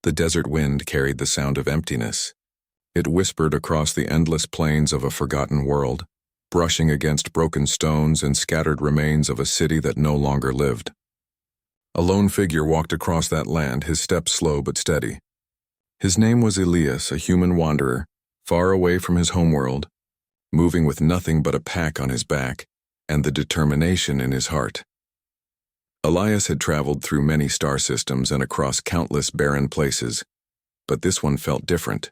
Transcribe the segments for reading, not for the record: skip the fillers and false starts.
The desert wind carried the sound of emptiness. It whispered across the endless plains of a forgotten world, brushing against broken stones and scattered remains of a city that no longer lived. A lone figure walked across that land, his steps slow but steady. His name was Elias, a human wanderer, far away from his homeworld, moving with nothing but a pack on his back and the determination in his heart. Elias had traveled through many star systems and across countless barren places, but this one felt different.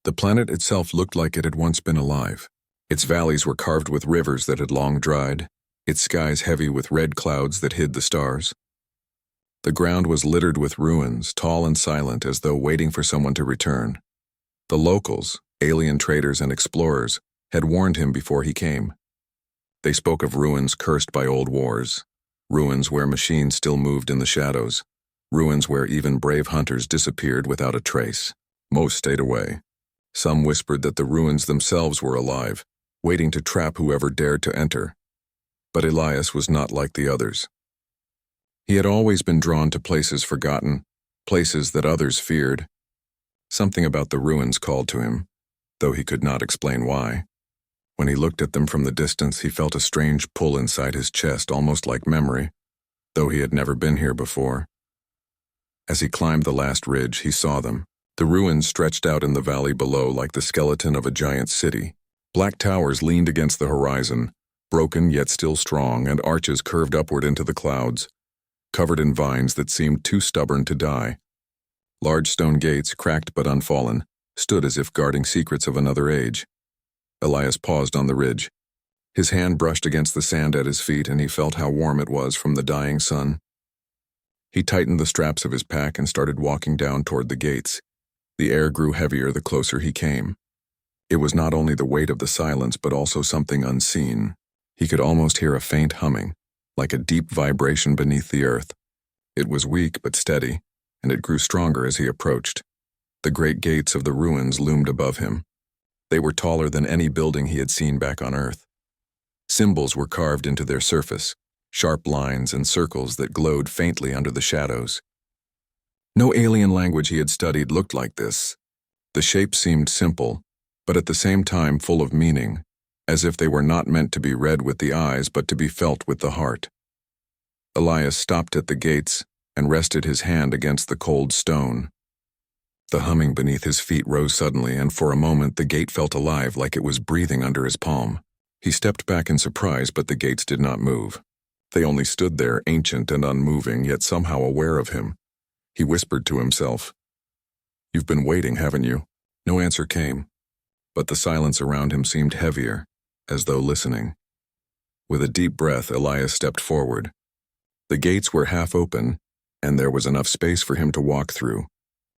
The planet itself looked like it had once been alive. Its valleys were carved with rivers that had long dried, its skies heavy with red clouds that hid the stars. The ground was littered with ruins, tall and silent as though waiting for someone to return. The locals, alien traders and explorers, had warned him before he came. They spoke of ruins cursed by old wars, ruins where machines still moved in the shadows, ruins where even brave hunters disappeared without a trace. Most stayed away. Some whispered that the ruins themselves were alive, waiting to trap whoever dared to enter. But Elias was not like the others. He had always been drawn to places forgotten, places that others feared. Something about the ruins called to him, though he could not explain why. When he looked at them from the distance, he felt a strange pull inside his chest, almost like memory, though he had never been here before. As he climbed the last ridge, he saw them. The ruins stretched out in the valley below like the skeleton of a giant city. Black towers leaned against the horizon, broken yet still strong, and arches curved upward into the clouds, covered in vines that seemed too stubborn to die. Large stone gates, cracked but unfallen, stood as if guarding secrets of another age. Elias paused on the ridge. His hand brushed against the sand at his feet, and he felt how warm it was from the dying sun. He tightened the straps of his pack and started walking down toward the gates. The air grew heavier the closer he came. It was not only the weight of the silence, but also something unseen. He could almost hear a faint humming, like a deep vibration beneath the earth. It was weak but steady, and it grew stronger as he approached. The great gates of the ruins loomed above him. They were taller than any building he had seen back on Earth. Symbols were carved into their surface, sharp lines and circles that glowed faintly under the shadows. No alien language he had studied looked like this. The shapes seemed simple, but at the same time full of meaning, as if they were not meant to be read with the eyes but to be felt with the heart. Elias stopped at the gates and rested his hand against the cold stone. The humming beneath his feet rose suddenly, and for a moment the gate felt alive, like it was breathing under his palm. He stepped back in surprise, but the gates did not move. They only stood there, ancient and unmoving, yet somehow aware of him. He whispered to himself, "You've been waiting, haven't you?" No answer came, but the silence around him seemed heavier, as though listening. With a deep breath, Elias stepped forward. The gates were half open, and there was enough space for him to walk through.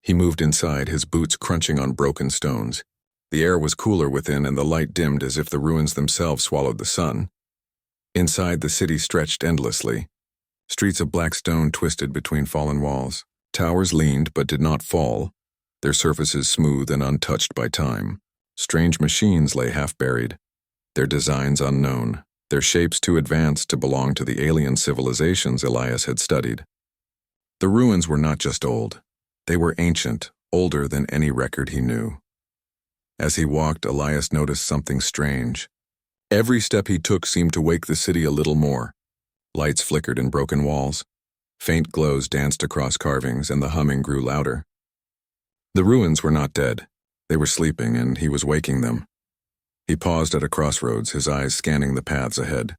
He moved inside, his boots crunching on broken stones. The air was cooler within, and the light dimmed as if the ruins themselves swallowed the sun. Inside, the city stretched endlessly. Streets of black stone twisted between fallen walls. Towers leaned but did not fall, their surfaces smooth and untouched by time. Strange machines lay half-buried, their designs unknown, their shapes too advanced to belong to the alien civilizations Elias had studied. The ruins were not just old. They were ancient, older than any record he knew. As he walked, Elias noticed something strange. Every step he took seemed to wake the city a little more. Lights flickered in broken walls. Faint glows danced across carvings, and the humming grew louder. The ruins were not dead. They were sleeping, and he was waking them. He paused at a crossroads, his eyes scanning the paths ahead.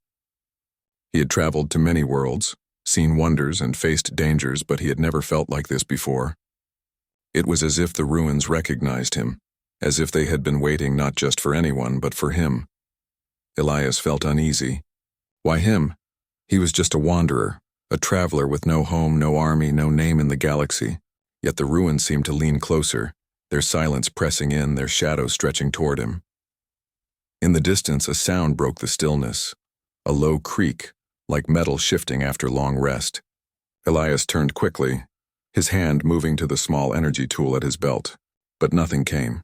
He had traveled to many worlds, seen wonders and faced dangers, but he had never felt like this before. It was as if the ruins recognized him, as if they had been waiting not just for anyone, but for him. Elias felt uneasy. Why him? He was just a wanderer, a traveler with no home, no army, no name in the galaxy. Yet the ruins seemed to lean closer, their silence pressing in, their shadows stretching toward him. In the distance, a sound broke the stillness, a low creak, like metal shifting after long rest. Elias turned quickly, his hand moving to the small energy tool at his belt, but nothing came.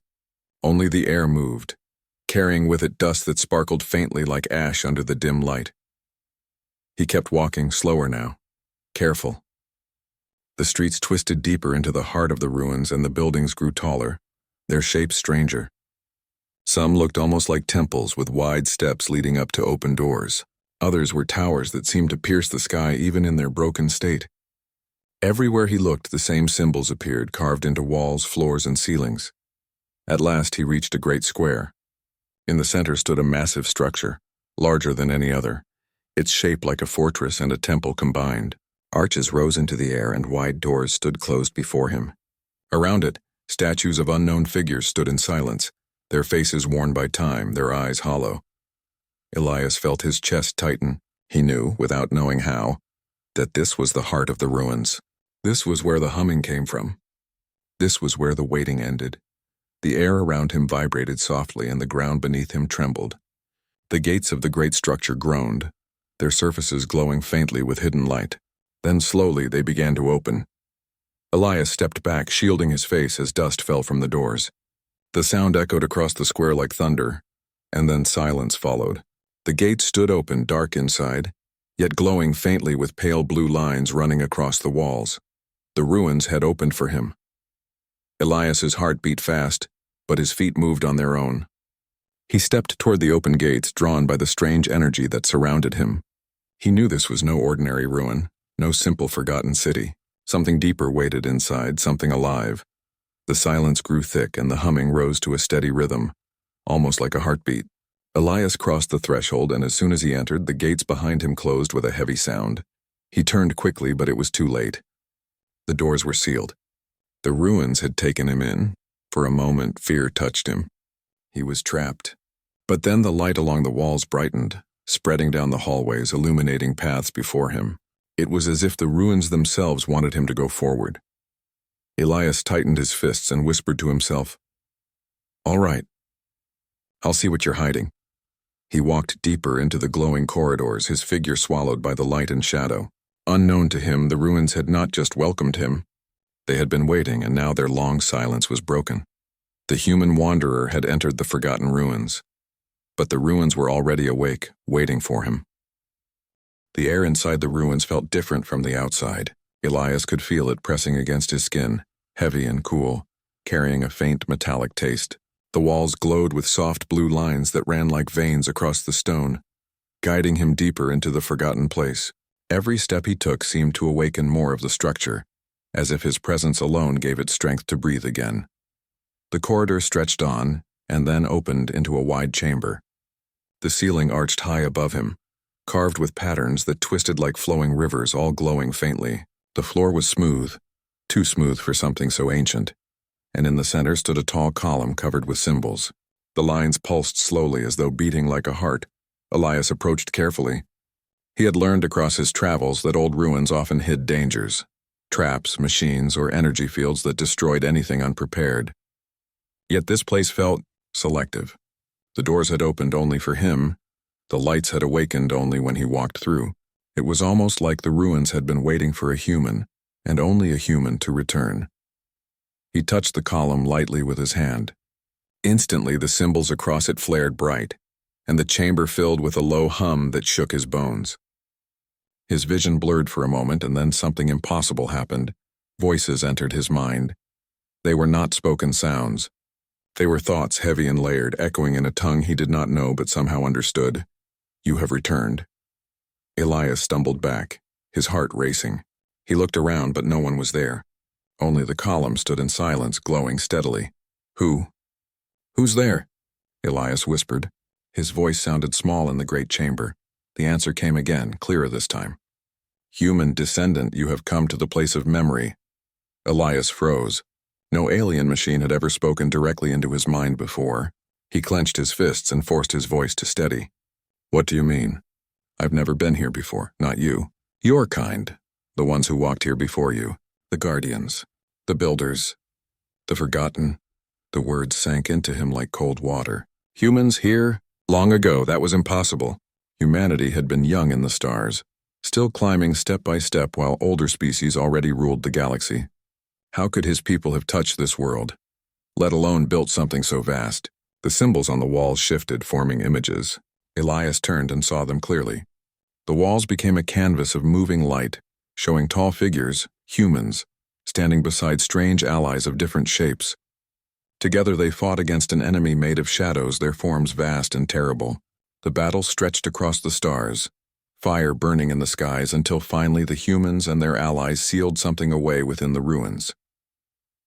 Only the air moved, carrying with it dust that sparkled faintly like ash under the dim light. He kept walking, slower now, careful. The streets twisted deeper into the heart of the ruins and the buildings grew taller, their shapes stranger. Some looked almost like temples with wide steps leading up to open doors. Others were towers that seemed to pierce the sky even in their broken state. Everywhere he looked, the same symbols appeared, carved into walls, floors, and ceilings. At last he reached a great square. In the center stood a massive structure, larger than any other, its shape like a fortress and a temple combined. Arches rose into the air and wide doors stood closed before him. Around it, statues of unknown figures stood in silence, their faces worn by time, their eyes hollow. Elias felt his chest tighten. He knew, without knowing how, that this was the heart of the ruins. This was where the humming came from. This was where the waiting ended. The air around him vibrated softly and the ground beneath him trembled. The gates of the great structure groaned, their surfaces glowing faintly with hidden light. Then slowly they began to open. Elias stepped back, shielding his face as dust fell from the doors. The sound echoed across the square like thunder, and then silence followed. The gates stood open, dark inside, yet glowing faintly with pale blue lines running across the walls. The ruins had opened for him. Elias's heart beat fast, but his feet moved on their own. He stepped toward the open gates, drawn by the strange energy that surrounded him. He knew this was no ordinary ruin, no simple forgotten city. Something deeper waited inside, something alive. The silence grew thick and the humming rose to a steady rhythm, almost like a heartbeat. Elias crossed the threshold, and as soon as he entered, the gates behind him closed with a heavy sound. He turned quickly, but it was too late. The doors were sealed. The ruins had taken him in. For a moment, fear touched him. He was trapped. But then the light along the walls brightened, spreading down the hallways, illuminating paths before him. It was as if the ruins themselves wanted him to go forward. Elias tightened his fists and whispered to himself, "All right. I'll see what you're hiding." He walked deeper into the glowing corridors, his figure swallowed by the light and shadow. Unknown to him, the ruins had not just welcomed him. They had been waiting, and now their long silence was broken. The human wanderer had entered the forgotten ruins. But the ruins were already awake, waiting for him. The air inside the ruins felt different from the outside. Elias could feel it pressing against his skin, heavy and cool, carrying a faint metallic taste. The walls glowed with soft blue lines that ran like veins across the stone, guiding him deeper into the forgotten place. Every step he took seemed to awaken more of the structure, as if his presence alone gave it strength to breathe again. The corridor stretched on, and then opened into a wide chamber. The ceiling arched high above him, carved with patterns that twisted like flowing rivers, all glowing faintly. The floor was smooth, too smooth for something so ancient, and in the center stood a tall column covered with symbols. The lines pulsed slowly as though beating like a heart. Elias approached carefully. He had learned across his travels that old ruins often hid dangers, traps, machines, or energy fields that destroyed anything unprepared. Yet this place felt selective. The doors had opened only for him. The lights had awakened only when he walked through. It was almost like the ruins had been waiting for a human, and only a human, to return. He touched the column lightly with his hand. Instantly, the symbols across it flared bright, and the chamber filled with a low hum that shook his bones. His vision blurred for a moment, and then something impossible happened. Voices entered his mind. They were not spoken sounds. They were thoughts, heavy and layered, echoing in a tongue he did not know but somehow understood. "You have returned." Elias stumbled back, his heart racing. He looked around, but no one was there. Only the column stood in silence, glowing steadily. Who's there?" Elias whispered. His voice sounded small in the great chamber. The answer came again, clearer this time. "Human descendant, you have come to the place of memory." Elias froze. No alien machine had ever spoken directly into his mind before. He clenched his fists and forced his voice to steady. "What do you mean? I've never been here before, not you. Your kind, the ones who walked here before you, the guardians, the builders, the forgotten." The words sank into him like cold water. Humans here? Long ago, that was impossible. Humanity had been young in the stars, still climbing step by step while older species already ruled the galaxy. How could his people have touched this world, let alone built something so vast? The symbols on the walls shifted, forming images. Elias turned and saw them clearly. The walls became a canvas of moving light, showing tall figures, humans, standing beside strange allies of different shapes. Together they fought against an enemy made of shadows, their forms vast and terrible. The battle stretched across the stars, fire burning in the skies, until finally the humans and their allies sealed something away within the ruins.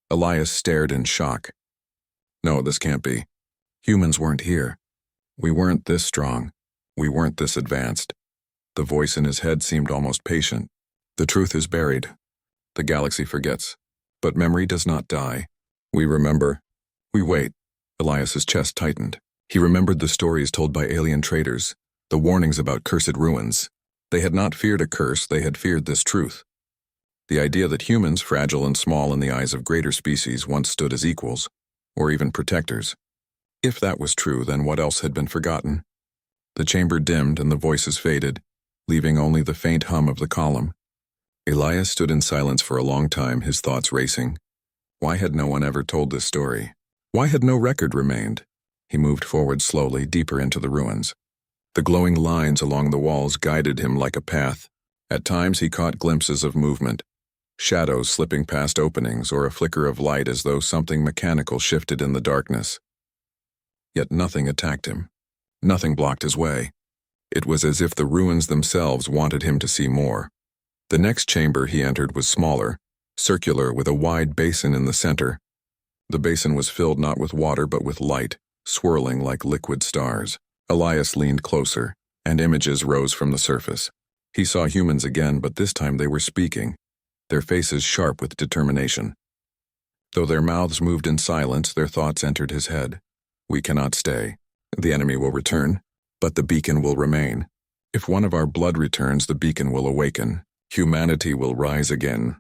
Elias stared in shock. No, this can't be. Humans weren't here. We weren't this strong. We weren't this advanced. The voice in his head seemed almost patient. The truth is buried. The galaxy forgets. But memory does not die. We remember. We wait. Elias's chest tightened. He remembered the stories told by alien traders, the warnings about cursed ruins. They had not feared a curse, they had feared this truth. The idea that humans, fragile and small in the eyes of greater species, once stood as equals, or even protectors. If that was true, then what else had been forgotten? The chamber dimmed and the voices faded, leaving only the faint hum of the column. Elias stood in silence for a long time, his thoughts racing. Why had no one ever told this story? Why had no record remained? He moved forward slowly, deeper into the ruins. The glowing lines along the walls guided him like a path. At times he caught glimpses of movement, shadows slipping past openings, or a flicker of light as though something mechanical shifted in the darkness. Yet nothing attacked him. Nothing blocked his way. It was as if the ruins themselves wanted him to see more. The next chamber he entered was smaller, circular, with a wide basin in the center. The basin was filled not with water but with light, swirling like liquid stars. Elias leaned closer, and images rose from the surface. He saw humans again, but this time they were speaking, their faces sharp with determination. Though their mouths moved in silence, their thoughts entered his head. We cannot stay. The enemy will return, but the beacon will remain. If one of our blood returns, the beacon will awaken. Humanity will rise again.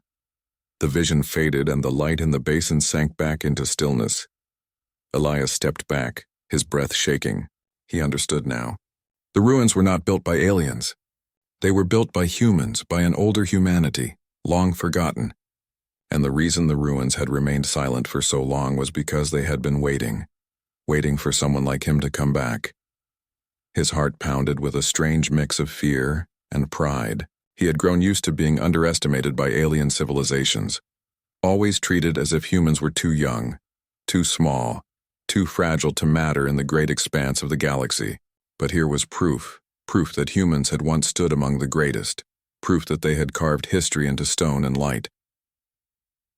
The vision faded and the light in the basin sank back into stillness. Elias stepped back, his breath shaking. He understood now. The ruins were not built by aliens. They were built by humans, by an older humanity, long forgotten. And the reason the ruins had remained silent for so long was because they had been waiting for someone like him to come back. His heart pounded with a strange mix of fear and pride. He had grown used to being underestimated by alien civilizations, always treated as if humans were too young, too small, too fragile to matter in the great expanse of the galaxy. But here was proof that humans had once stood among the greatest, proof that they had carved history into stone and light.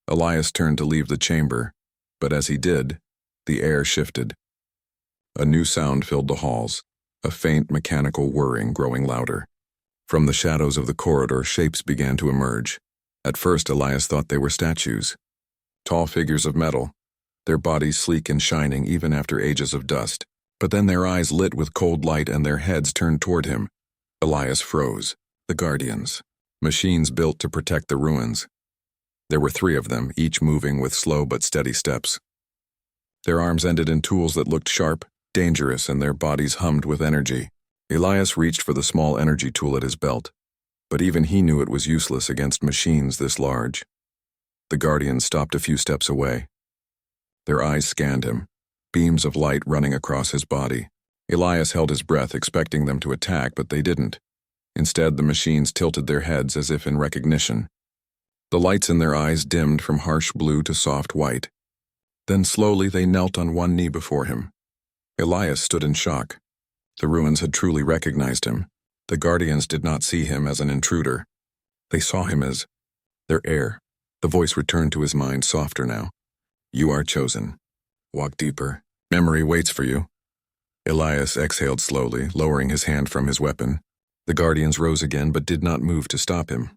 Elias turned to leave the chamber, but as he did, the air shifted. A new sound filled the halls, a faint mechanical whirring growing louder. From the shadows of the corridor, shapes began to emerge. At first, Elias thought they were statues. Tall figures of metal, their bodies sleek and shining even after ages of dust. But then their eyes lit with cold light and their heads turned toward him. Elias froze. The Guardians. Machines built to protect the ruins. There were 3 of them, each moving with slow but steady steps. Their arms ended in tools that looked sharp, dangerous, and their bodies hummed with energy. Elias reached for the small energy tool at his belt, but even he knew it was useless against machines this large. The Guardians stopped a few steps away. Their eyes scanned him, beams of light running across his body. Elias held his breath, expecting them to attack, but they didn't. Instead, the machines tilted their heads as if in recognition. The lights in their eyes dimmed from harsh blue to soft white. Then slowly they knelt on one knee before him. Elias stood in shock. The ruins had truly recognized him. The Guardians did not see him as an intruder. They saw him as their heir. The voice returned to his mind, softer now. You are chosen. Walk deeper. Memory waits for you. Elias exhaled slowly, lowering his hand from his weapon. The Guardians rose again but did not move to stop him.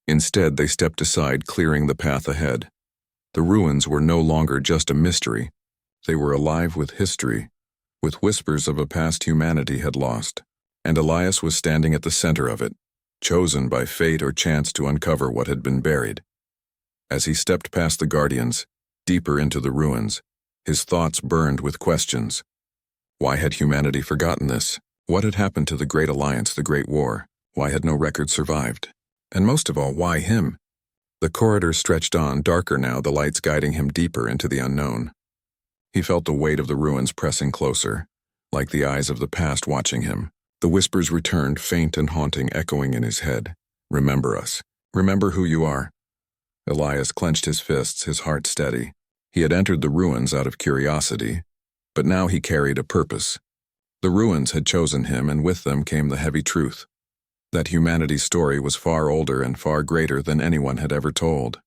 Instead, they stepped aside, clearing the path ahead. The ruins were no longer just a mystery. They were alive with history, with whispers of a past humanity had lost. And Elias was standing at the center of it, chosen by fate or chance to uncover what had been buried. As he stepped past the Guardians, deeper into the ruins, his thoughts burned with questions. Why had humanity forgotten this? What had happened to the Great Alliance, the Great War? Why had no record survived? And most of all, why him? The corridor stretched on, darker now, the lights guiding him deeper into the unknown. He felt the weight of the ruins pressing closer, like the eyes of the past watching him. The whispers returned, faint and haunting, echoing in his head. Remember us. Remember who you are. Elias clenched his fists, his heart steady. He had entered the ruins out of curiosity, but now he carried a purpose. The ruins had chosen him, and with them came the heavy truth that humanity's story was far older and far greater than anyone had ever told.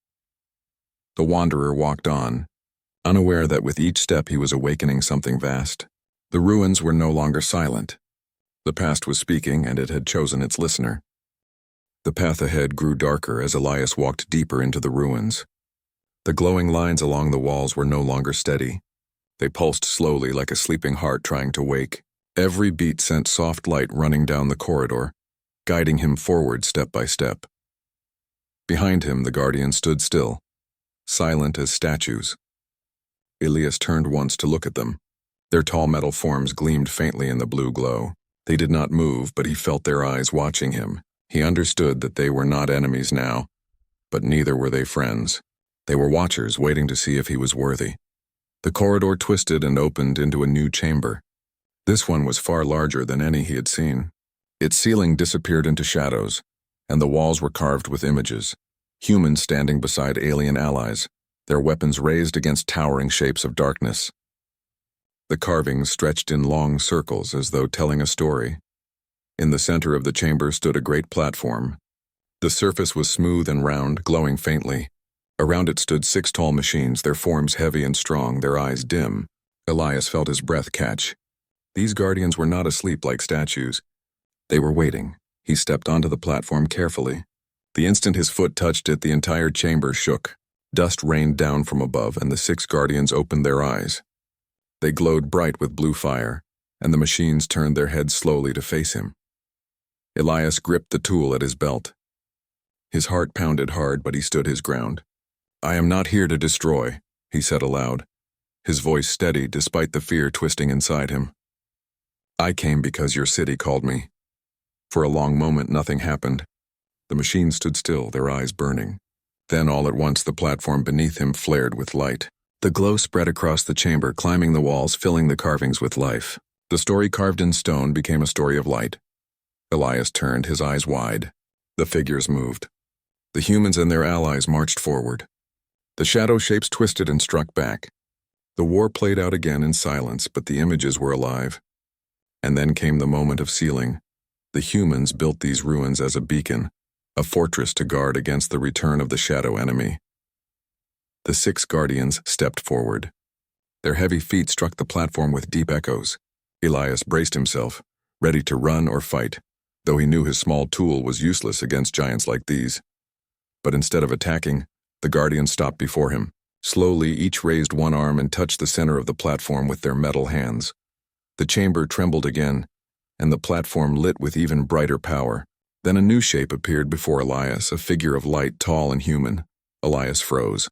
The wanderer walked on, unaware that with each step he was awakening something vast. The ruins were no longer silent. The past was speaking, and it had chosen its listener. The path ahead grew darker as Elias walked deeper into the ruins. The glowing lines along the walls were no longer steady. They pulsed slowly like a sleeping heart trying to wake. Every beat sent soft light running down the corridor, guiding him forward step by step. Behind him, the guardians stood still, silent as statues. Elias turned once to look at them. Their tall metal forms gleamed faintly in the blue glow. They did not move, but he felt their eyes watching him. He understood that they were not enemies now, but neither were they friends. They were watchers waiting to see if he was worthy. The corridor twisted and opened into a new chamber. This one was far larger than any he had seen. Its ceiling disappeared into shadows, and the walls were carved with images. Humans standing beside alien allies, their weapons raised against towering shapes of darkness. The carvings stretched in long circles as though telling a story. In the center of the chamber stood a great platform. The surface was smooth and round, glowing faintly. Around it stood 6 tall machines, their forms heavy and strong, their eyes dim. Elias felt his breath catch. These guardians were not asleep like statues. They were waiting. He stepped onto the platform carefully. The instant his foot touched it, the entire chamber shook. Dust rained down from above, and the 6 guardians opened their eyes. They glowed bright with blue fire, and the machines turned their heads slowly to face him. Elias gripped the tool at his belt. His heart pounded hard, but he stood his ground. "I am not here to destroy," he said aloud, his voice steady despite the fear twisting inside him. "I came because your city called me." For a long moment, nothing happened. The machines stood still, their eyes burning. Then all at once the platform beneath him flared with light. The glow spread across the chamber, climbing the walls, filling the carvings with life. The story carved in stone became a story of light. Elias turned, his eyes wide. The figures moved. The humans and their allies marched forward. The shadow shapes twisted and struck back. The war played out again in silence, but the images were alive. And then came the moment of sealing. The humans built these ruins as a beacon, a fortress to guard against the return of the shadow enemy. The 6 guardians stepped forward. Their heavy feet struck the platform with deep echoes. Elias braced himself, ready to run or fight, though he knew his small tool was useless against giants like these. But instead of attacking, the guardians stopped before him. Slowly, each raised one arm and touched the center of the platform with their metal hands. The chamber trembled again, and the platform lit with even brighter power. Then a new shape appeared before Elias, a figure of light, tall and human. Elias froze.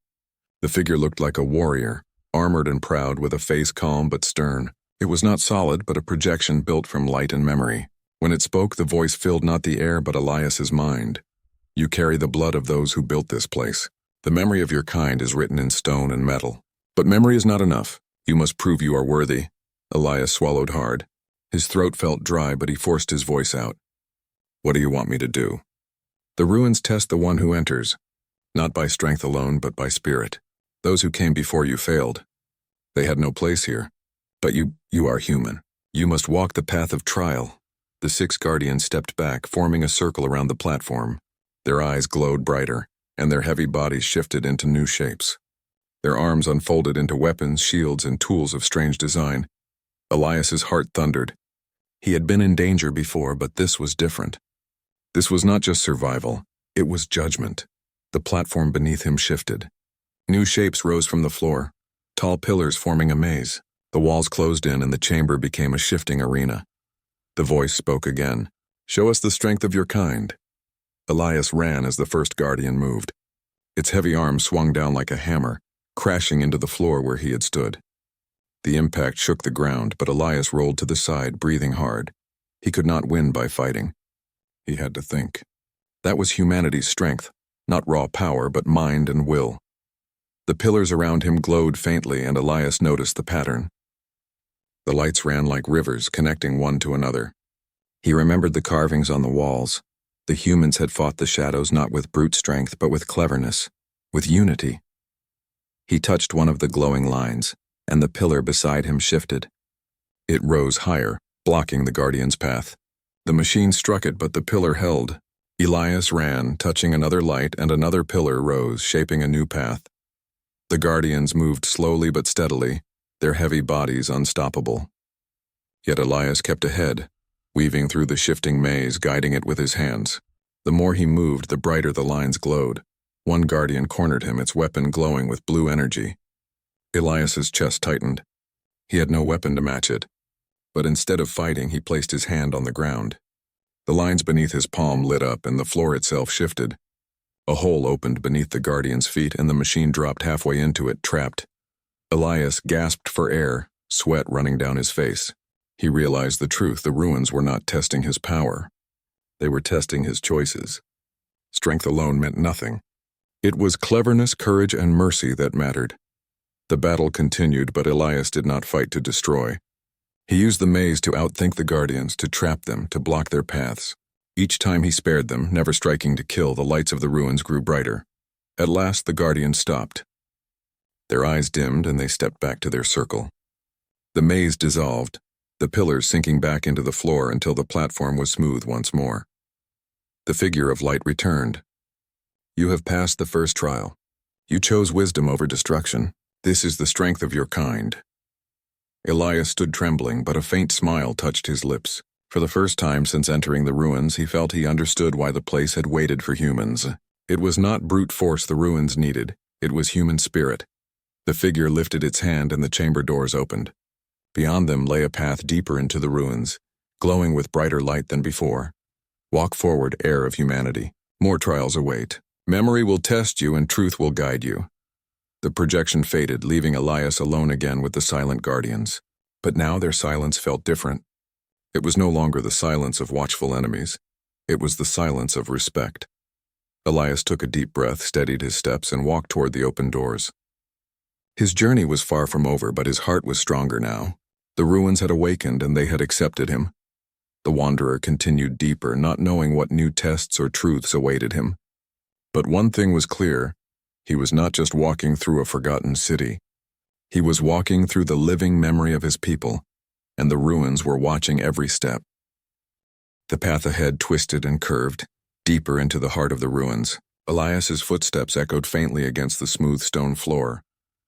The figure looked like a warrior, armored and proud, with a face calm but stern. It was not solid, but a projection built from light and memory. When it spoke, the voice filled not the air but Elias's mind. "You carry the blood of those who built this place. The memory of your kind is written in stone and metal. But memory is not enough. You must prove you are worthy." Elias swallowed hard. His throat felt dry, but he forced his voice out. "What do you want me to do?" "The ruins test the one who enters, not by strength alone, but by spirit. Those who came before you failed. They had no place here. But you are human. You must walk the path of trial." The 6 guardians stepped back, forming a circle around the platform. Their eyes glowed brighter, and their heavy bodies shifted into new shapes. Their arms unfolded into weapons, shields, and tools of strange design. Elias's heart thundered. He had been in danger before, but this was different. This was not just survival, it was judgment. The platform beneath him shifted. New shapes rose from the floor, tall pillars forming a maze. The walls closed in and the chamber became a shifting arena. The voice spoke again. "Show us the strength of your kind." Elias ran as the first guardian moved. Its heavy arm swung down like a hammer, crashing into the floor where he had stood. The impact shook the ground, but Elias rolled to the side, breathing hard. He could not win by fighting. He had to think. That was humanity's strength, not raw power, but mind and will. The pillars around him glowed faintly, and Elias noticed the pattern. The lights ran like rivers, connecting one to another. He remembered the carvings on the walls. The humans had fought the shadows not with brute strength, but with cleverness. with unity. He touched one of the glowing lines, and the pillar beside him shifted. It rose higher, blocking the Guardian's path. The machine struck it, but the pillar held. Elias ran, touching another light, and another pillar rose, shaping a new path. The Guardians moved slowly but steadily, their heavy bodies unstoppable. Yet Elias kept ahead, weaving through the shifting maze, guiding it with his hands. The more he moved, the brighter the lines glowed. One Guardian cornered him, its weapon glowing with blue energy. Elias's chest tightened. He had no weapon to match it, but instead of fighting, he placed his hand on the ground. The lines beneath his palm lit up, and the floor itself shifted. A hole opened beneath the Guardian's feet, and the machine dropped halfway into it, trapped. Elias gasped for air, sweat running down his face. He realized the truth. The ruins were not testing his power. They were testing his choices. Strength alone meant nothing. It was cleverness, courage, and mercy that mattered. The battle continued, but Elias did not fight to destroy. He used the maze to outthink the Guardians, to trap them, to block their paths. Each time he spared them, never striking to kill, the lights of the ruins grew brighter. At last, the Guardians stopped. Their eyes dimmed, and they stepped back to their circle. The maze dissolved, the pillars sinking back into the floor until the platform was smooth once more. The figure of light returned. You have passed the first trial. You chose wisdom over destruction. This is the strength of your kind. Elias stood trembling, but a faint smile touched his lips. For the first time since entering the ruins, he felt he understood why the place had waited for humans. It was not brute force the ruins needed, it was human spirit. The figure lifted its hand and the chamber doors opened. Beyond them lay a path deeper into the ruins, glowing with brighter light than before. Walk forward, heir of humanity. More trials await. Memory will test you and truth will guide you. The projection faded, leaving Elias alone again with the silent Guardians. But now their silence felt different. It was no longer the silence of watchful enemies. It was the silence of respect. Elias took a deep breath, steadied his steps, and walked toward the open doors. His journey was far from over, but his heart was stronger now. The ruins had awakened, and they had accepted him. The wanderer continued deeper, not knowing what new tests or truths awaited him. But one thing was clear. He was not just walking through a forgotten city. He was walking through the living memory of his people, and the ruins were watching every step. The path ahead twisted and curved, deeper into the heart of the ruins. Elias's footsteps echoed faintly against the smooth stone floor,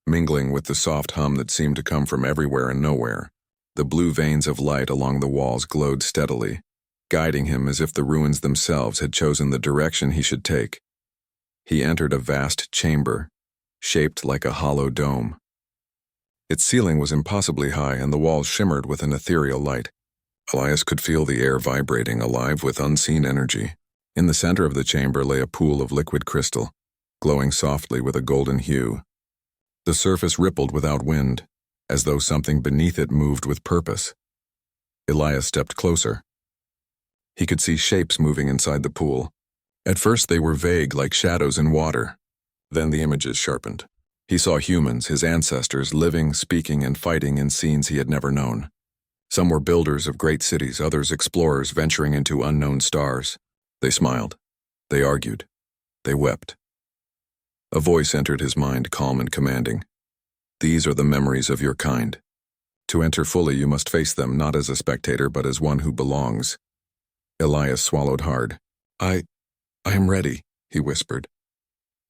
mingling with the soft hum that seemed to come from everywhere and nowhere. The blue veins of light along the walls glowed steadily, guiding him as if the ruins themselves had chosen the direction he should take. He entered a vast chamber, shaped like a hollow dome. Its ceiling was impossibly high, and the walls shimmered with an ethereal light. Elias could feel the air vibrating, alive with unseen energy. In the center of the chamber lay a pool of liquid crystal, glowing softly with a golden hue. The surface rippled without wind, as though something beneath it moved with purpose. Elias stepped closer. He could see shapes moving inside the pool. At first they were vague, like shadows in water. Then the images sharpened. He saw humans, his ancestors, living, speaking, and fighting in scenes he had never known. Some were builders of great cities, others explorers venturing into unknown stars. They smiled. They argued. They wept. A voice entered his mind, calm and commanding. These are the memories of your kind. To enter fully, you must face them not as a spectator, but as one who belongs. Elias swallowed hard. I am ready, he whispered.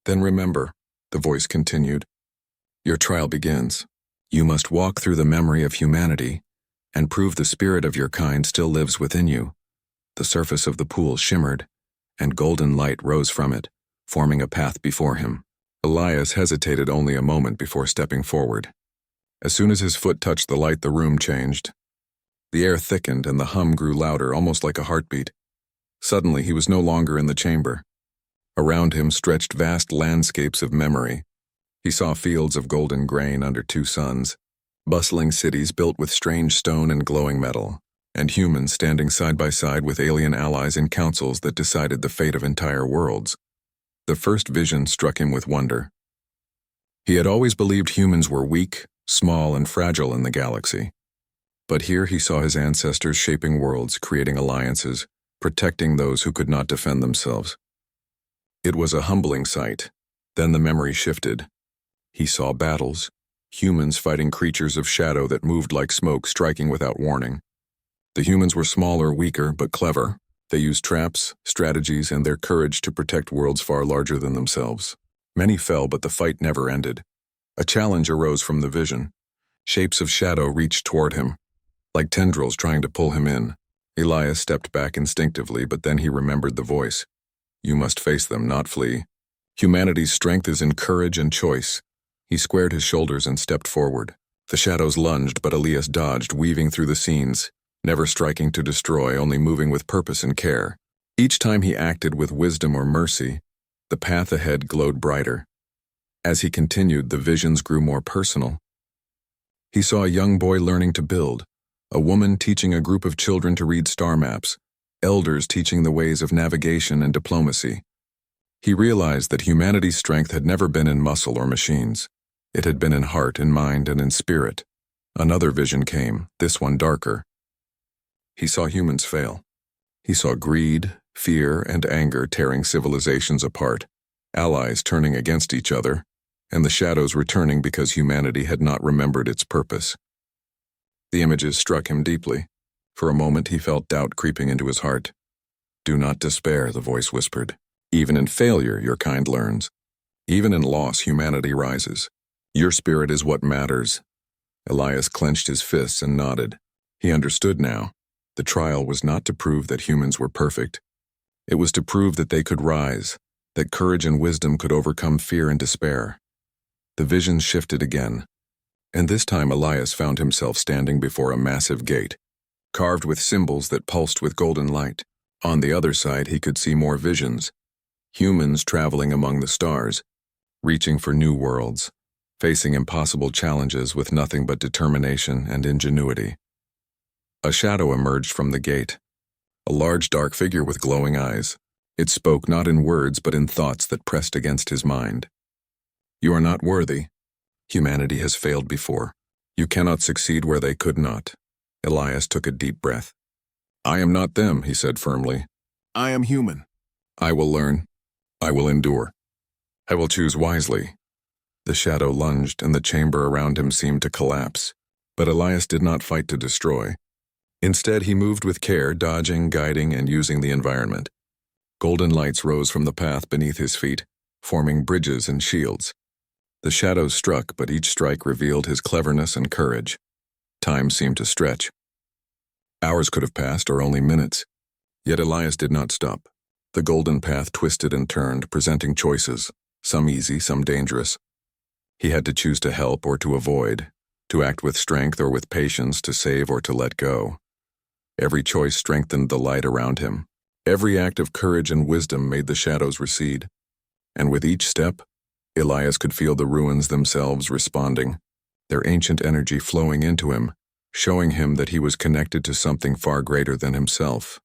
Then remember, the voice continued. Your trial begins. You must walk through the memory of humanity and prove the spirit of your kind still lives within you. The surface of the pool shimmered, and golden light rose from it, forming a path before him. Elias hesitated only a moment before stepping forward. As soon as his foot touched the light, the room changed. The air thickened and the hum grew louder, almost like a heartbeat. Suddenly, he was no longer in the chamber. Around him stretched vast landscapes of memory. He saw fields of golden grain under two suns, bustling cities built with strange stone and glowing metal, and humans standing side by side with alien allies in councils that decided the fate of entire worlds. The first vision struck him with wonder. He had always believed humans were weak, small, and fragile in the galaxy. But here he saw his ancestors shaping worlds, creating alliances, protecting those who could not defend themselves. It was a humbling sight. Then the memory shifted. He saw battles, humans fighting creatures of shadow that moved like smoke, striking without warning. The humans were smaller, weaker, but clever. They used traps, strategies, and their courage to protect worlds far larger than themselves. Many fell, but the fight never ended. A challenge arose from the vision. Shapes of shadow reached toward him, like tendrils trying to pull him in. Elias stepped back instinctively, but then he remembered the voice. You must face them, not flee. Humanity's strength is in courage and choice. He squared his shoulders and stepped forward. The shadows lunged, but Elias dodged, weaving through the scenes, never striking to destroy, only moving with purpose and care. Each time he acted with wisdom or mercy, the path ahead glowed brighter. As he continued, the visions grew more personal. He saw a young boy learning to build, a woman teaching a group of children to read star maps, elders teaching the ways of navigation and diplomacy. He realized that humanity's strength had never been in muscle or machines. It had been in heart, in mind, and in spirit. Another vision came, this one darker. He saw humans fail. He saw greed, fear, and anger tearing civilizations apart, allies turning against each other, and the shadows returning because humanity had not remembered its purpose. The images struck him deeply. For a moment he felt doubt creeping into his heart. Do not despair, the voice whispered. Even in failure, your kind learns. Even in loss, humanity rises. Your spirit is what matters. Elias clenched his fists and nodded. He understood now. The trial was not to prove that humans were perfect. It was to prove that they could rise, that courage and wisdom could overcome fear and despair. The visions shifted again, and this time Elias found himself standing before a massive gate, carved with symbols that pulsed with golden light. On the other side he could see more visions, humans traveling among the stars, reaching for new worlds, facing impossible challenges with nothing but determination and ingenuity. A shadow emerged from the gate, a large dark figure with glowing eyes. It spoke not in words but in thoughts that pressed against his mind. You are not worthy. Humanity has failed before. You cannot succeed where they could not. Elias took a deep breath. I am not them, he said firmly. I am human. I will learn. I will endure. I will choose wisely. The shadow lunged and the chamber around him seemed to collapse. But Elias did not fight to destroy. Instead, he moved with care, dodging, guiding, and using the environment. Golden lights rose from the path beneath his feet, forming bridges and shields. The shadows struck, but each strike revealed his cleverness and courage. Time seemed to stretch. Hours could have passed, or only minutes. Yet Elias did not stop. The golden path twisted and turned, presenting choices, some easy, some dangerous. He had to choose to help or to avoid, to act with strength or with patience, to save or to let go. Every choice strengthened the light around him. Every act of courage and wisdom made the shadows recede. And with each step, Elias could feel the ruins themselves responding, their ancient energy flowing into him, showing him that he was connected to something far greater than himself.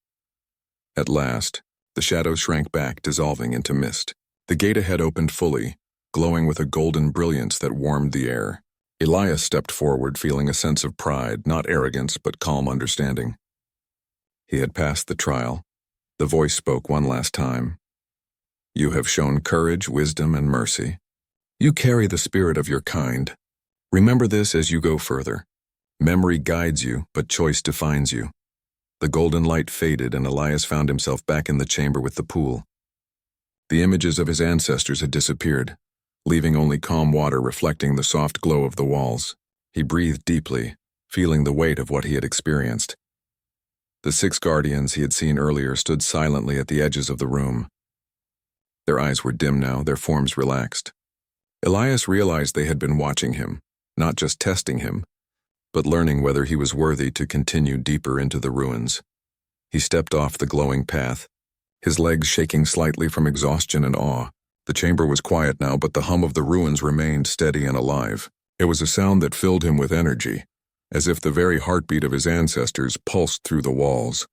At last, the shadow shrank back, dissolving into mist. The gate ahead opened fully, glowing with a golden brilliance that warmed the air. Elias stepped forward, feeling a sense of pride, not arrogance, but calm understanding. He had passed the trial. The voice spoke one last time. You have shown courage, wisdom, and mercy. You carry the spirit of your kind. Remember this as you go further. Memory guides you, but choice defines you. The golden light faded, and Elias found himself back in the chamber with the pool. The images of his ancestors had disappeared, leaving only calm water reflecting the soft glow of the walls. He breathed deeply, feeling the weight of what he had experienced. The 6 guardians he had seen earlier stood silently at the edges of the room. Their eyes were dim now, their forms relaxed. Elias realized they had been watching him, not just testing him, but learning whether he was worthy to continue deeper into the ruins. He stepped off the glowing path, his legs shaking slightly from exhaustion and awe. The chamber was quiet now, but the hum of the ruins remained steady and alive. It was a sound that filled him with energy, as if the very heartbeat of his ancestors pulsed through the walls.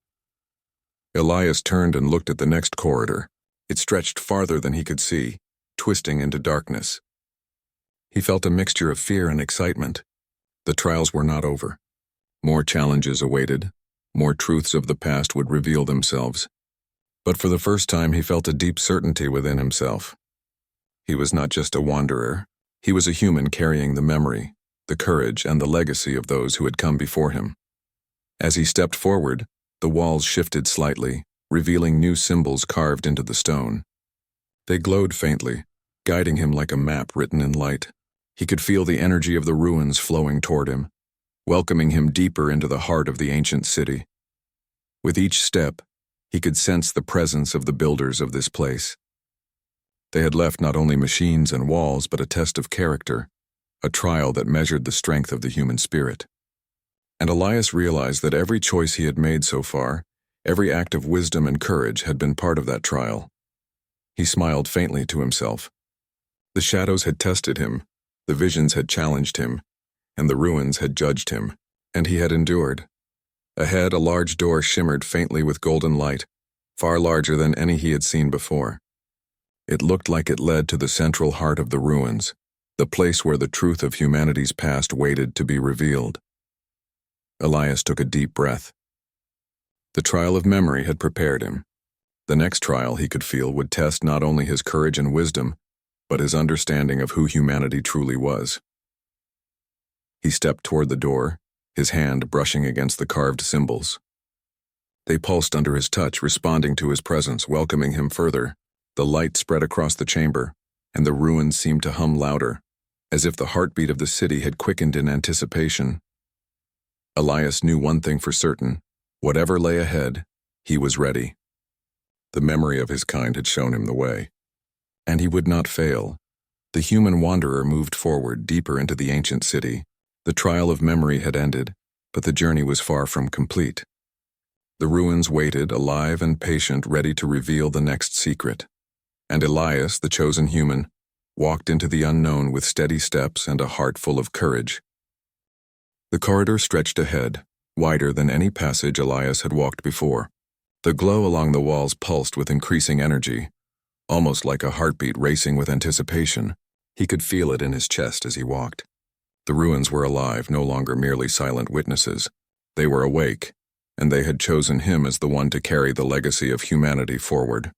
Elias turned and looked at the next corridor. It stretched farther than he could see, twisting into darkness. He felt a mixture of fear and excitement. The trials were not over. More challenges awaited. More truths of the past would reveal themselves. But for the first time he felt a deep certainty within himself. He was not just a wanderer. He was a human carrying the memory, the courage, and the legacy of those who had come before him. As he stepped forward, the walls shifted slightly, revealing new symbols carved into the stone. They glowed faintly, guiding him like a map written in light. He could feel the energy of the ruins flowing toward him, welcoming him deeper into the heart of the ancient city. With each step, he could sense the presence of the builders of this place. They had left not only machines and walls, but a test of character, a trial that measured the strength of the human spirit. And Elias realized that every choice he had made so far, every act of wisdom and courage had been part of that trial. He smiled faintly to himself. The shadows had tested him, the visions had challenged him, and the ruins had judged him, and he had endured. Ahead, a large door shimmered faintly with golden light, far larger than any he had seen before. It looked like it led to the central heart of the ruins, the place where the truth of humanity's past waited to be revealed. Elias took a deep breath. The trial of memory had prepared him. The next trial, he could feel, would test not only his courage and wisdom, but his understanding of who humanity truly was. He stepped toward the door, his hand brushing against the carved symbols. They pulsed under his touch, responding to his presence, welcoming him further. The light spread across the chamber, and the ruins seemed to hum louder, as if the heartbeat of the city had quickened in anticipation. Elias knew one thing for certain: whatever lay ahead, he was ready. The memory of his kind had shown him the way, and he would not fail. The human wanderer moved forward, deeper into the ancient city. The trial of memory had ended, but the journey was far from complete. The ruins waited, alive and patient, ready to reveal the next secret. And Elias, the chosen human, walked into the unknown with steady steps and a heart full of courage. The corridor stretched ahead, wider than any passage Elias had walked before. The glow along the walls pulsed with increasing energy, almost like a heartbeat racing with anticipation. He could feel it in his chest as he walked. The ruins were alive, no longer merely silent witnesses. They were awake, and they had chosen him as the one to carry the legacy of humanity forward.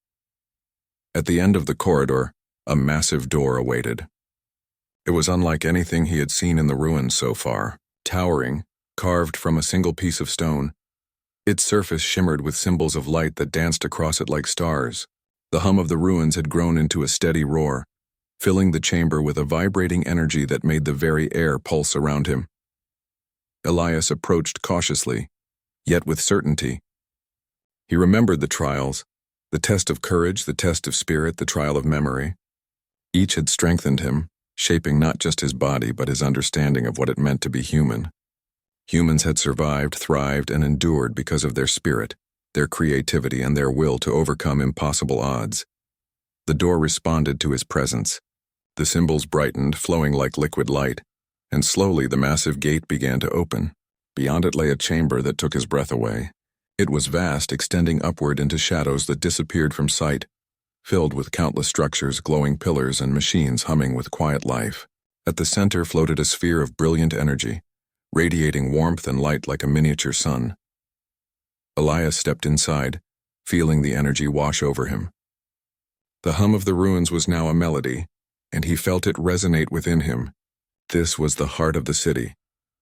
At the end of the corridor, a massive door awaited. It was unlike anything he had seen in the ruins so far, towering, carved from a single piece of stone. Its surface shimmered with symbols of light that danced across it like stars. The hum of the ruins had grown into a steady roar, filling the chamber with a vibrating energy that made the very air pulse around him. Elias approached cautiously, yet with certainty. He remembered the trials, the test of courage, the test of spirit, the trial of memory. Each had strengthened him, shaping not just his body but his understanding of what it meant to be human. Humans had survived, thrived, and endured because of their spirit, their creativity, and their will to overcome impossible odds. The door responded to his presence. The symbols brightened, flowing like liquid light, and slowly the massive gate began to open. Beyond it lay a chamber that took his breath away. It was vast, extending upward into shadows that disappeared from sight, filled with countless structures, glowing pillars, and machines humming with quiet life. At the center floated a sphere of brilliant energy, radiating warmth and light like a miniature sun. Elias stepped inside, feeling the energy wash over him. The hum of the ruins was now a melody, and he felt it resonate within him. This was the heart of the city,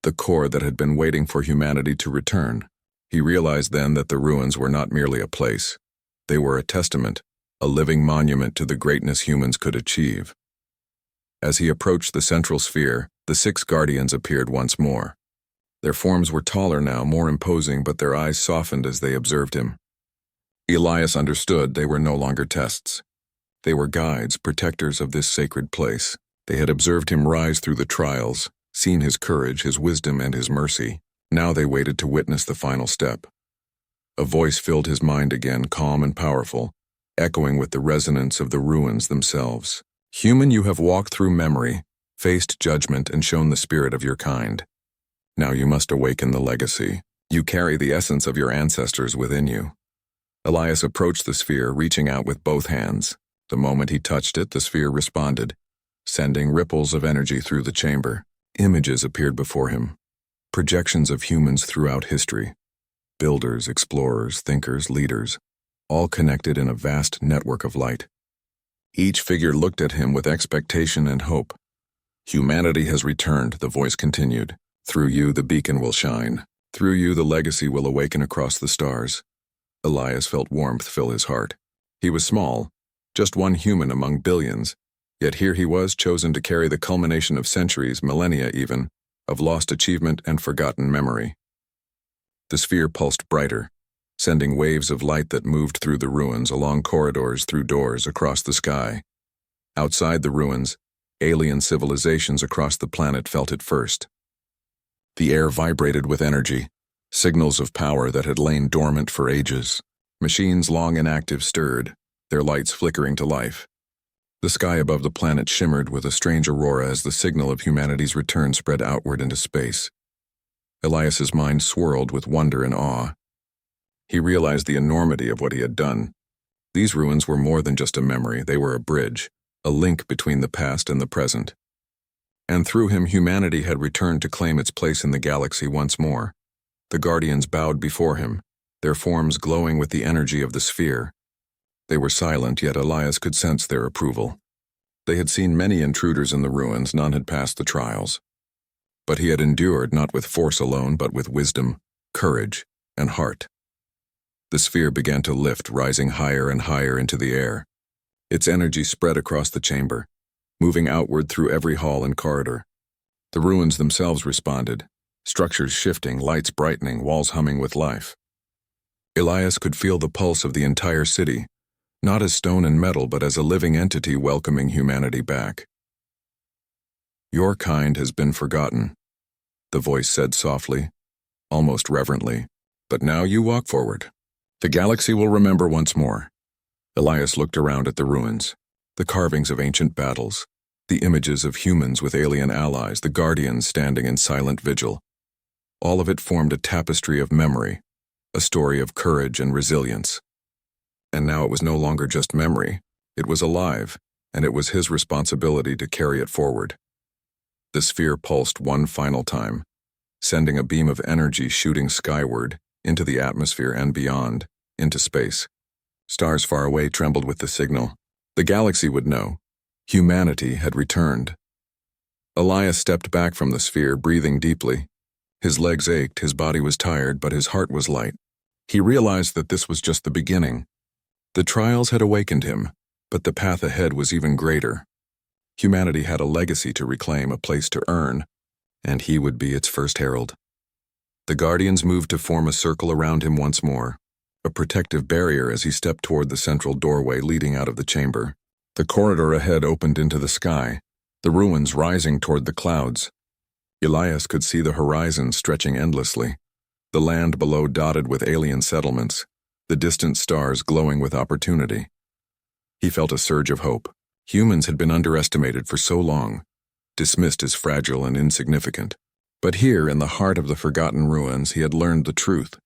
the core that had been waiting for humanity to return. He realized then that the ruins were not merely a place. They were a testament, a living monument to the greatness humans could achieve. As he approached the central sphere, the 6 guardians appeared once more. Their forms were taller now, more imposing, but their eyes softened as they observed him. Elias understood they were no longer tests. They were guides, protectors of this sacred place. They had observed him rise through the trials, seen his courage, his wisdom, and his mercy. Now they waited to witness the final step. A voice filled his mind again, calm and powerful, echoing with the resonance of the ruins themselves. Human, you have walked through memory, faced judgment, and shown the spirit of your kind. Now you must awaken the legacy. You carry the essence of your ancestors within you. Elias approached the sphere, reaching out with both hands. The moment he touched it, the sphere responded, sending ripples of energy through the chamber. Images appeared before him, projections of humans throughout history. Builders, explorers, thinkers, leaders, all connected in a vast network of light. Each figure looked at him with expectation and hope. "Humanity has returned," the voice continued. "Through you the beacon will shine. Through you the legacy will awaken across the stars." Elias felt warmth fill his heart. He was small, just one human among billions, yet here he was, chosen to carry the culmination of centuries, millennia even, of lost achievement and forgotten memory. The sphere pulsed brighter, sending waves of light that moved through the ruins, along corridors, through doors, across the sky. Outside the ruins, alien civilizations across the planet felt it first. The air vibrated with energy, signals of power that had lain dormant for ages. Machines long inactive stirred, their lights flickering to life. The sky above the planet shimmered with a strange aurora as the signal of humanity's return spread outward into space. Elias's mind swirled with wonder and awe. He realized the enormity of what he had done. These ruins were more than just a memory, they were a bridge, a link between the past and the present. And through him, humanity had returned to claim its place in the galaxy once more. The Guardians bowed before him, their forms glowing with the energy of the sphere. They were silent, yet Elias could sense their approval. They had seen many intruders in the ruins, none had passed the trials. But he had endured not with force alone, but with wisdom, courage, and heart. The sphere began to lift, rising higher and higher into the air. Its energy spread across the chamber, moving outward through every hall and corridor. The ruins themselves responded, structures shifting, lights brightening, walls humming with life. Elias could feel the pulse of the entire city, not as stone and metal, but as a living entity welcoming humanity back. "Your kind has been forgotten," the voice said softly, almost reverently, "but now you walk forward. The galaxy will remember once more." Elias looked around at the ruins, the carvings of ancient battles, the images of humans with alien allies, the Guardians standing in silent vigil. All of it formed a tapestry of memory, a story of courage and resilience. And now it was no longer just memory, it was alive, and it was his responsibility to carry it forward. The sphere pulsed one final time, sending a beam of energy shooting skyward, into the atmosphere and beyond, into space. Stars far away trembled with the signal. The galaxy would know. Humanity had returned. Elias stepped back from the sphere, breathing deeply. His legs ached, his body was tired, but his heart was light. He realized that this was just the beginning. The trials had awakened him, but the path ahead was even greater. Humanity had a legacy to reclaim, a place to earn, and he would be its first herald. The Guardians moved to form a circle around him once more, a protective barrier as he stepped toward the central doorway leading out of the chamber. The corridor ahead opened into the sky, the ruins rising toward the clouds. Elias could see the horizon stretching endlessly, the land below dotted with alien settlements, the distant stars glowing with opportunity. He felt a surge of hope. Humans had been underestimated for so long, dismissed as fragile and insignificant. But here, in the heart of the forgotten ruins, he had learned the truth.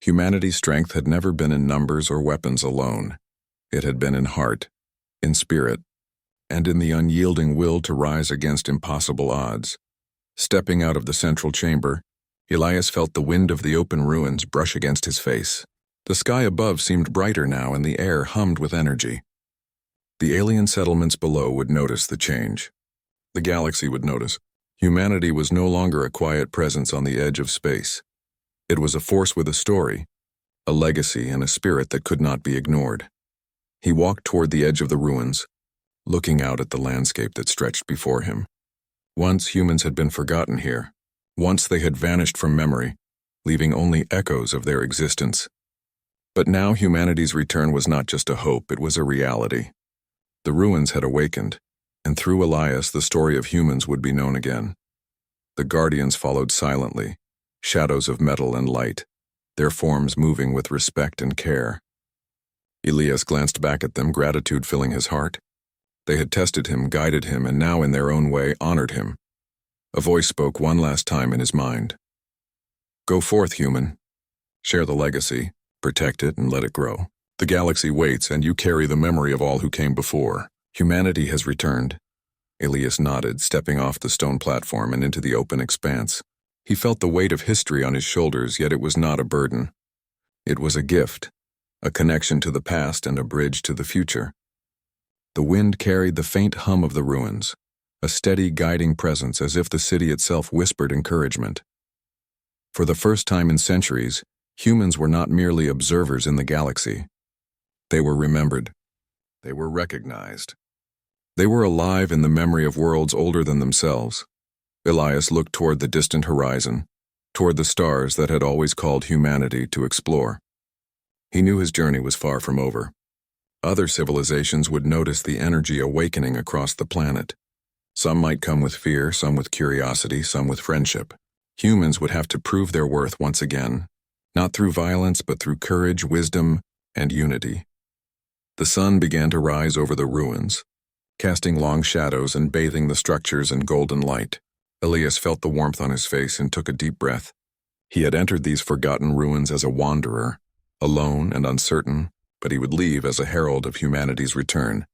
Humanity's strength had never been in numbers or weapons alone. It had been in heart, in spirit, and in the unyielding will to rise against impossible odds. Stepping out of the central chamber, Elias felt the wind of the open ruins brush against his face. The sky above seemed brighter now, and the air hummed with energy. The alien settlements below would notice the change. The galaxy would notice. Humanity was no longer a quiet presence on the edge of space. It was a force with a story, a legacy, and a spirit that could not be ignored. He walked toward the edge of the ruins, looking out at the landscape that stretched before him. Once humans had been forgotten here. Once they had vanished from memory, leaving only echoes of their existence. But now humanity's return was not just a hope, it was a reality. The ruins had awakened, and through Elias the story of humans would be known again. The Guardians followed silently, shadows of metal and light, their forms moving with respect and care. Elias glanced back at them, gratitude filling his heart. They had tested him, guided him, and now in their own way honored him. A voice spoke one last time in his mind. "Go forth, human. Share the legacy, protect it, and let it grow. The galaxy waits, and you carry the memory of all who came before. Humanity has returned." Elias nodded, stepping off the stone platform and into the open expanse. He felt the weight of history on his shoulders, yet it was not a burden. It was a gift, a connection to the past and a bridge to the future. The wind carried the faint hum of the ruins, a steady guiding presence as if the city itself whispered encouragement. For the first time in centuries, humans were not merely observers in the galaxy. They were remembered. They were recognized. They were alive in the memory of worlds older than themselves. Elias looked toward the distant horizon, toward the stars that had always called humanity to explore. He knew his journey was far from over. Other civilizations would notice the energy awakening across the planet. Some might come with fear, some with curiosity, some with friendship. Humans would have to prove their worth once again, not through violence but through courage, wisdom, and unity. The sun began to rise over the ruins, casting long shadows and bathing the structures in golden light. Elias felt the warmth on his face and took a deep breath. He had entered these forgotten ruins as a wanderer, alone and uncertain, but he would leave as a herald of humanity's return,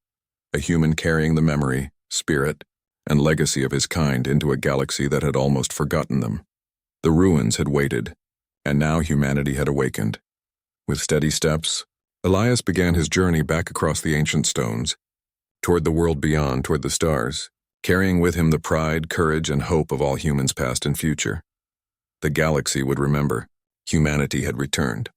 a human carrying the memory, spirit, and legacy of his kind into a galaxy that had almost forgotten them. The ruins had waited, and now humanity had awakened. With steady steps, Elias began his journey back across the ancient stones, toward the world beyond, toward the stars, carrying with him the pride, courage, and hope of all humans past and future. The galaxy would remember. Humanity had returned.